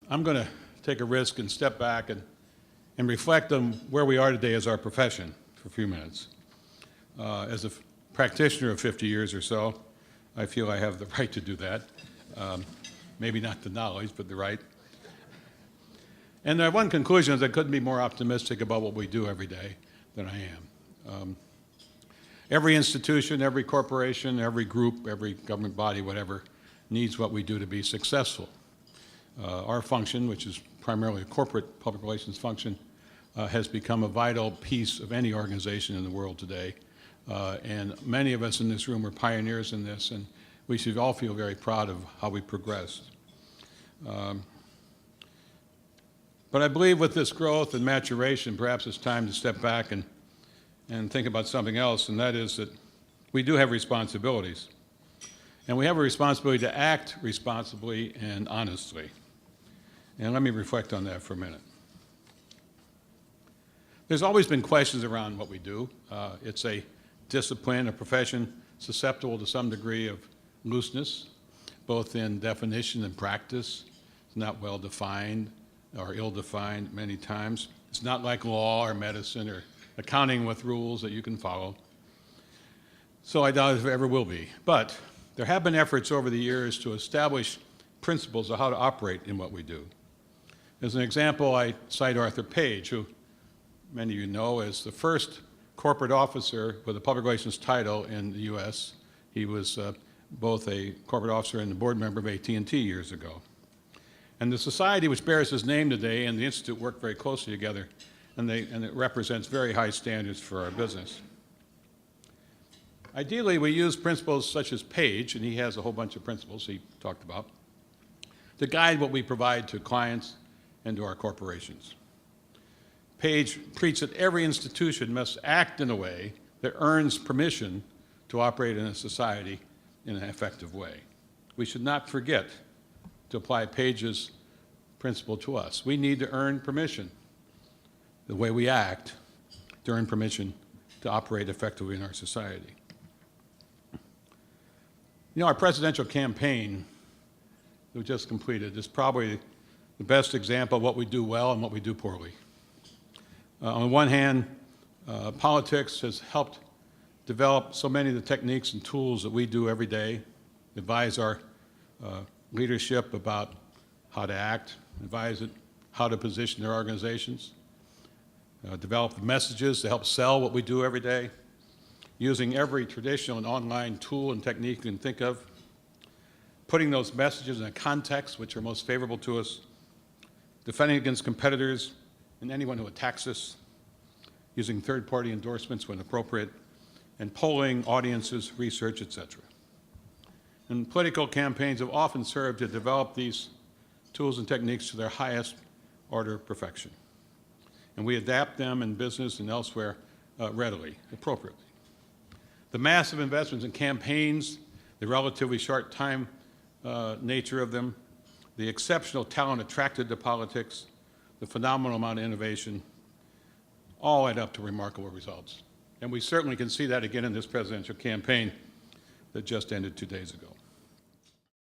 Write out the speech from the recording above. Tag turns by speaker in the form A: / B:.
A: I'm going to take a risk and step back and reflect on where we are today as our profession for a few minutes. As a practitioner of 50 years or so, I feel I have the right to do that. Maybe not the knowledge, but the right. And one conclusion is I couldn't be more optimistic about what we do every day than I am. Every institution, every corporation, every group, every government body, whatever, needs what we do to be successful. Our function, which is primarily a corporate public relations function, has become a vital piece of any organization in the world today. And many of us in this room are pioneers in this, and we should all feel very proud of how we progressed. But I believe with this growth and maturation, perhaps it's time to step back and think about something else, and that is that we do have responsibilities. And we have a responsibility to act responsibly and honestly. And let me reflect on that for a minute. There's always been questions around what we do. It's a discipline, a profession susceptible to some degree of looseness, both in definition and practice. It's not well defined or ill-defined many times. It's not like law or medicine or accounting with rules that you can follow. So I doubt if it ever will be. But there have been efforts over the years to establish principles of how to operate in what we do. As an example, I cite Arthur Page, who many of you know as the first corporate officer with a public relations title in the U.S. He was both a corporate officer and a board member of AT&T years ago. And the society which bears his name today and the Institute work very closely together, and it represents very high standards for our business. Ideally, we use principles such as Page, and he has a whole bunch of principles he talked about, to guide what we provide to clients and to our corporations. Page preached that every institution must act in a way that earns permission to operate in a society in an effective way. We should not forget to apply Page's principle to us. We need to earn permission, the way we act, to earn permission to operate effectively in our society. You know, our presidential campaign that we just completed is probably the best example of what we do well and what we do poorly. On the one hand, politics has helped develop so many of the techniques and tools that we do every day, advise our leadership about how to act, advise it how to position their organizations, develop the messages to help sell what we do every day, using every traditional and online tool and technique you can think of, putting those messages in a context which are most favorable to us, defending against competitors and anyone who attacks us, using third-party endorsements when appropriate, and polling audiences, research, etc. And political campaigns have often served to develop these tools and techniques to their highest order of perfection. And we adapt them in business and elsewhere readily, appropriately. The massive investments in campaigns, the relatively short time nature of them, the exceptional talent attracted to politics, the phenomenal amount of innovation, all add up to remarkable results. And we certainly can see that again in this presidential campaign that just ended 2 days ago.